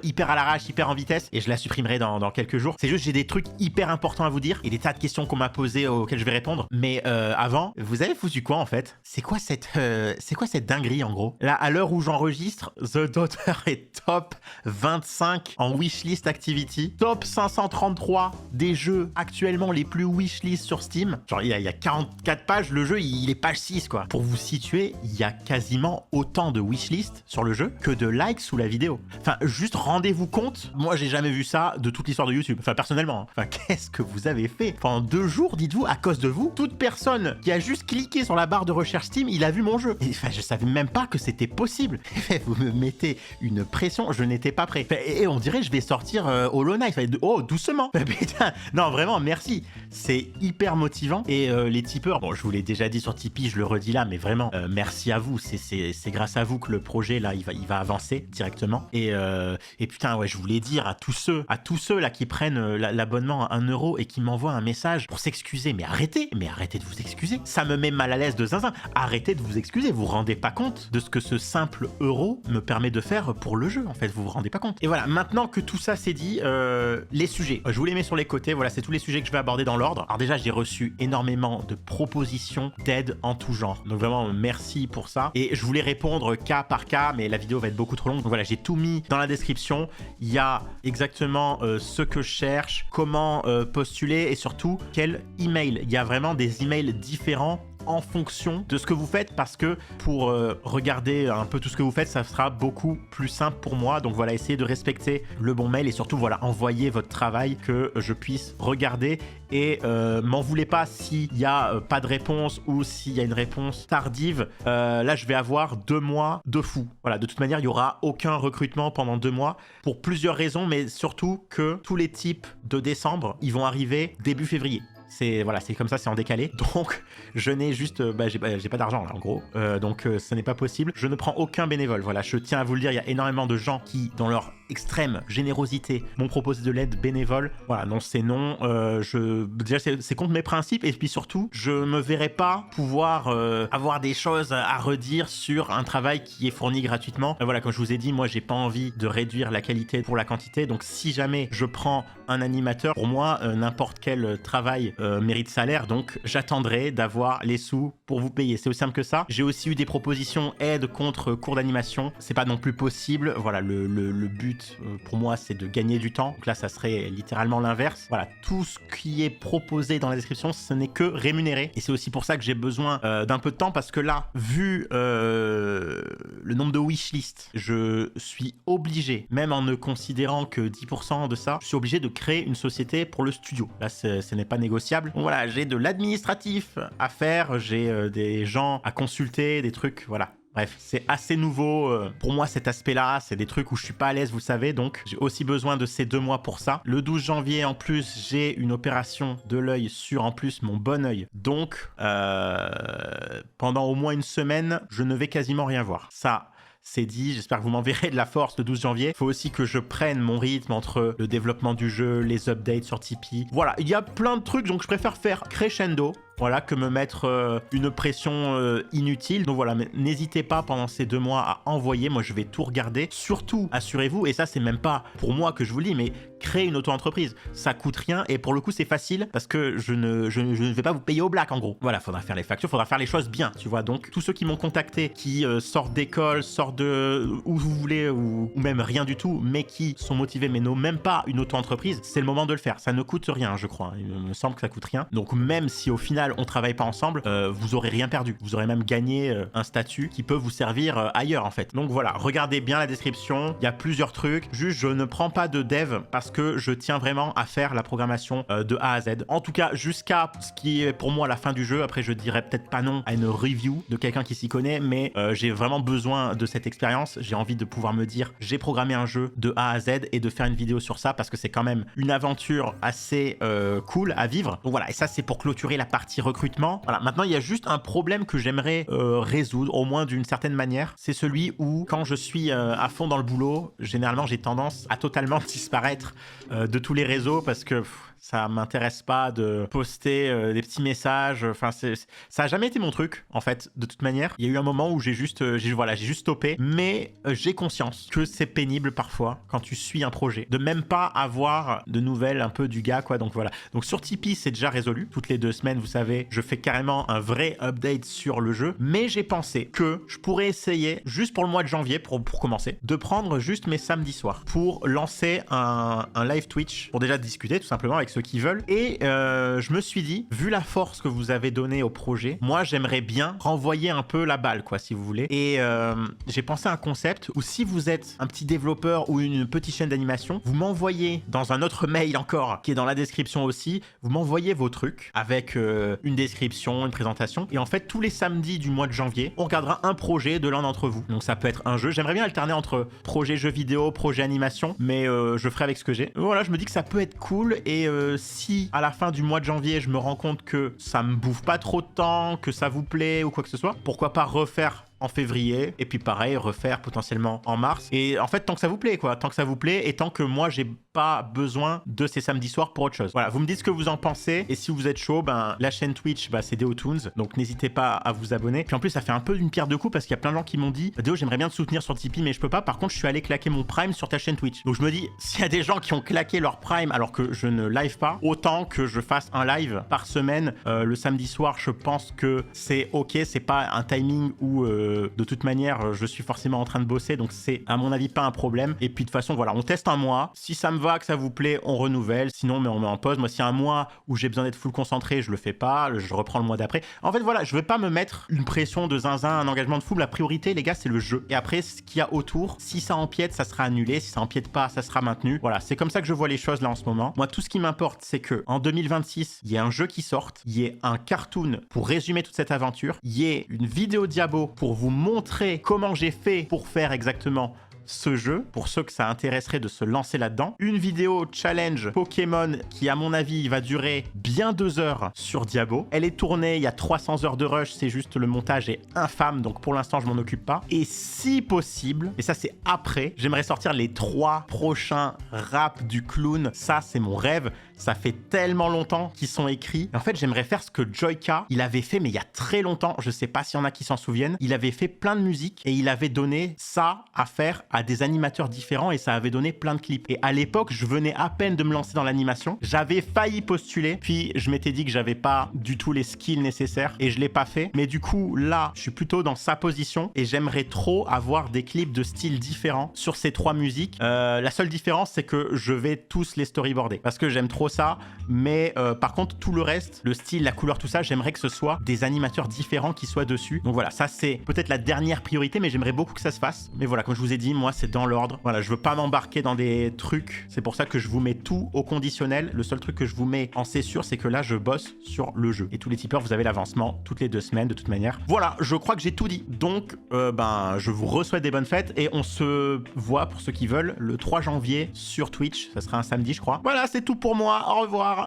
hyper à l'arrache, hyper en vitesse, et je la supprimerai dans quelques jours. C'est juste j'ai des trucs hyper importants à vous dire et des tas de questions qu'on m'a posées auxquelles je vais répondre. Mais avant, vous avez foutu quoi en fait? C'est quoi cette dinguerie en gros? Là, à l'heure où j'enregistre, The Daughter est top 25 en wishlist activity, top 533 des jeux actuellement les plus wishlist sur Steam. Genre il y a 44 pages, le jeu il est page 6 quoi. Pour vous situer, il y a quasiment autant de wishlist sur le jeu que de likes sous la vidéo. Enfin, juste rendez-vous compte, moi j'ai jamais vu ça de toute l'histoire de YouTube. Enfin, personnellement. Enfin, qu'est-ce que vous avez fait? Pendant 2 jours, dites-vous, à cause de vous, toute personne qui a juste cliqué sur la barre de recherche Steam, il a vu mon jeu. Et, enfin, je savais même pas que c'était possible. Vous me mettez une pression, je n'étais pas prêt. Et on dirait je vais sortir Hollow Knight. Oh, doucement. Putain, non, vraiment, merci. C'est hyper motivant. Et les tipeurs, bon, je vous l'ai déjà dit sur Tipeee, je le redis là, mais vraiment, merci à vous. C'est grâce à vous que le projet, là, il va avancer directement. Et putain, ouais, je voulais dire à tous ceux là qui prennent l'abonnement à 1 € et qui m'envoient un message pour s'excuser. Mais arrêtez de vous excuser. Ça me met mal à l'aise de zinzin. Arrêtez de vous excuser. Vous vous rendez pas compte de ce que ce simple euro me permet de faire pour le jeu, en fait. Vous vous rendez pas compte. Et voilà, maintenant que tout ça c'est dit, les sujets. Je vous les mets sur les côtés. Voilà, c'est tous les sujets que je vais aborder dans l'ordre. Alors déjà, j'ai reçu énormément de propositions d'aide en tout genre. Donc vraiment, merci pour ça. Et je voulais répondre cas par cas, mais la vidéo va être beaucoup trop longue. Donc voilà, j'ai tout mis dans la description. Il y a exactement ce que je cherche, comment postuler et surtout quel email. Il y a vraiment des emails différents en fonction de ce que vous faites, parce que pour regarder un peu tout ce que vous faites, ça sera beaucoup plus simple pour moi. Donc voilà, essayez de respecter le bon mail et surtout voilà, envoyez votre travail que je puisse regarder. Et m'en voulez pas s'il n'y a pas de réponse ou s'il y a une réponse tardive. Là, je vais avoir 2 mois de fou. Voilà, de toute manière, il n'y aura aucun recrutement pendant 2 mois pour plusieurs raisons, mais surtout que tous les types de décembre, ils vont arriver début février. C'est voilà, c'est comme ça, c'est en décalé. Donc, je n'ai juste, j'ai pas d'argent là, en gros. Donc, ce n'est pas possible. Je ne prends aucun bénévole. Voilà, je tiens à vous le dire. Il y a énormément de gens qui, dans leur extrême générosité, m'ont proposé de l'aide bénévole. Voilà, non, c'est non. Déjà, c'est contre mes principes. Et puis surtout, je me verrai pas pouvoir avoir des choses à redire sur un travail qui est fourni gratuitement. Voilà, comme je vous ai dit, moi, j'ai pas envie de réduire la qualité pour la quantité. Donc, si jamais je prends un animateur, pour moi, n'importe quel travail mérite salaire, donc j'attendrai d'avoir les sous pour vous payer. C'est aussi simple que ça. J'ai aussi eu des propositions aide contre cours d'animation. C'est pas non plus possible. Voilà, le but pour moi, c'est de gagner du temps. Donc là, ça serait littéralement l'inverse. Voilà, tout ce qui est proposé dans la description, ce n'est que rémunéré. Et c'est aussi pour ça que j'ai besoin d'un peu de temps, parce que là, vu le nombre de wishlist, je suis obligé, même en ne considérant que 10% de ça, je suis obligé de créer une société pour le studio. Là, ce n'est pas négociable. Donc voilà, j'ai de l'administratif à faire, j'ai des gens à consulter, des trucs, voilà. Bref, c'est assez nouveau pour moi cet aspect-là, c'est des trucs où je suis pas à l'aise, vous savez, donc j'ai aussi besoin de ces 2 mois pour ça. Le 12 janvier, en plus, j'ai une opération de l'œil sur, en plus, mon bon œil. Donc, pendant au moins 1 semaine, je ne vais quasiment rien voir. Ça, c'est dit, j'espère que vous m'enverrez de la force le 12 janvier. Il faut aussi que je prenne mon rythme entre le développement du jeu, les updates sur Tipeee. Voilà, il y a plein de trucs, donc je préfère faire crescendo. Voilà, que me mettre une pression inutile. Donc voilà, n'hésitez pas pendant ces 2 mois à envoyer. Moi, je vais tout regarder. Surtout, assurez-vous, et ça, c'est même pas pour moi que je vous le dis, mais créer une auto-entreprise. Ça coûte rien et pour le coup, c'est facile parce que je ne vais pas vous payer au black, en gros. Voilà, faudra faire les factures, faudra faire les choses bien, tu vois. Donc, tous ceux qui m'ont contacté, qui sortent d'école, sortent de où vous voulez ou même rien du tout, mais qui sont motivés, mais n'ont même pas une auto-entreprise, c'est le moment de le faire. Ça ne coûte rien, je crois. Il me semble que ça coûte rien. Donc, même si au final, on travaille pas ensemble, vous aurez rien perdu. Vous aurez même gagné un statut qui peut vous servir ailleurs, en fait. Donc voilà, regardez bien la description. Il y a plusieurs trucs. Juste, je ne prends pas de dev parce que je tiens vraiment à faire la programmation de A à Z. En tout cas, jusqu'à ce qui est pour moi la fin du jeu. Après, je dirais peut-être pas non à une review de quelqu'un qui s'y connaît, mais j'ai vraiment besoin de cette expérience. J'ai envie de pouvoir me dire, j'ai programmé un jeu de A à Z et de faire une vidéo sur ça parce que c'est quand même une aventure assez cool à vivre. Donc voilà, et ça, c'est pour clôturer la partie recrutement. Voilà, maintenant, il y a juste un problème que j'aimerais résoudre, au moins d'une certaine manière. C'est celui où, quand je suis à fond dans le boulot, généralement, j'ai tendance à totalement disparaître de tous les réseaux parce que Ça m'intéresse pas de poster des petits messages. Enfin, ça a jamais été mon truc, en fait, de toute manière. Il y a eu un moment où j'ai juste stoppé. Mais j'ai conscience que c'est pénible parfois, quand tu suis un projet, de même pas avoir de nouvelles un peu du gars, quoi. Donc voilà. Donc sur Tipeee, c'est déjà résolu. Toutes les 2 semaines, vous savez, je fais carrément un vrai update sur le jeu. Mais j'ai pensé que je pourrais essayer, juste pour le mois de janvier, pour commencer, de prendre juste mes samedis soirs pour lancer un live Twitch, pour déjà discuter tout simplement avec ceux qui veulent. Et je me suis dit, vu la force que vous avez donnée au projet, moi j'aimerais bien renvoyer un peu la balle, quoi, si vous voulez. Et j'ai pensé à un concept où si vous êtes un petit développeur ou une petite chaîne d'animation, vous m'envoyez dans un autre mail encore, qui est dans la description aussi, vous m'envoyez vos trucs avec une description, une présentation. Et en fait, tous les samedis du mois de janvier, on regardera un projet de l'un d'entre vous. Donc ça peut être un jeu. J'aimerais bien alterner entre projet jeu vidéo, projet animation, mais je ferai avec ce que j'ai. Voilà, je me dis que ça peut être cool. Et si à la fin du mois de janvier, je me rends compte que ça me bouffe pas trop de temps, que ça vous plaît ou quoi que ce soit, pourquoi pas refaire en février, et puis pareil, refaire potentiellement en mars. Et en fait, tant que ça vous plaît, quoi. Tant que ça vous plaît, et tant que moi, j'ai pas besoin de ces samedis soirs pour autre chose. Voilà, vous me dites ce que vous en pensez, et si vous êtes chaud, ben, la chaîne Twitch, bah, c'est DeoToons, donc n'hésitez pas à vous abonner. Puis en plus, ça fait un peu une pierre deux coups, parce qu'il y a plein de gens qui m'ont dit, Déo, j'aimerais bien te soutenir sur Tipeee, mais je peux pas. Par contre, je suis allé claquer mon Prime sur ta chaîne Twitch. Donc je me dis, s'il y a des gens qui ont claqué leur Prime alors que je ne live pas, autant que je fasse un live par semaine le samedi soir, je pense que c'est ok, c'est pas un timing où de toute manière je suis forcément en train de bosser, donc c'est à mon avis pas un problème. Et puis de toute façon voilà, on teste un mois, si ça me va, que ça vous plaît, on renouvelle, sinon mais on met en pause. Moi, s'il y a un mois où j'ai besoin d'être full concentré, je le fais pas, je reprends le mois d'après. En fait voilà, je veux pas me mettre une pression de zinzin, un engagement de fou. La priorité les gars, c'est le jeu, et après ce qu'il y a autour, si ça empiète, ça sera annulé, si ça empiète pas, ça sera maintenu. Voilà, c'est comme ça que je vois les choses là en ce moment. Moi, tout ce qui m'importe, c'est que en 2026, il y ait un jeu qui sorte, il y ait un cartoon pour résumer toute cette aventure, il y ait une vidéo Diabo pour vous montrer comment j'ai fait pour faire exactement ce jeu, pour ceux que ça intéresserait de se lancer là-dedans. Une vidéo challenge Pokémon qui, à mon avis, va durer bien 2 heures sur Diabo. Elle est tournée, il y a 300 heures de rush, c'est juste le montage est infâme, donc pour l'instant, je m'en occupe pas. Et si possible, et ça c'est après, j'aimerais sortir les 3 prochains raps du clown. Ça, c'est mon rêve. Ça fait tellement longtemps qu'ils sont écrits. En fait, j'aimerais faire ce que Joyka, il avait fait, mais il y a très longtemps. Je sais pas s'il y en a qui s'en souviennent. Il avait fait plein de musique et il avait donné ça à faire à des animateurs différents et ça avait donné plein de clips. Et à l'époque, je venais à peine de me lancer dans l'animation. J'avais failli postuler, puis je m'étais dit que j'avais pas du tout les skills nécessaires et je l'ai pas fait. Mais du coup, là, je suis plutôt dans sa position et j'aimerais trop avoir des clips de styles différents sur ces 3 musiques. La seule différence, c'est que je vais tous les storyboarder parce que j'aime trop ça. Mais par contre, tout le reste, le style, la couleur, tout ça, j'aimerais que ce soit des animateurs différents qui soient dessus. Donc voilà, ça c'est peut-être la dernière priorité, mais j'aimerais beaucoup que ça se fasse. Mais voilà, comme je vous ai dit, moi c'est dans l'ordre. Voilà, je veux pas m'embarquer dans des trucs. C'est pour ça que je vous mets tout au conditionnel. Le seul truc que je vous mets en c'est sûr, c'est que là je bosse sur le jeu. Et tous les tipeurs, vous avez l'avancement toutes les 2 semaines de toute manière. Voilà, je crois que j'ai tout dit. Donc je vous re-souhaite des bonnes fêtes et on se voit pour ceux qui veulent le 3 janvier sur Twitch. Ça sera un samedi, je crois. Voilà, c'est tout pour moi. Au revoir.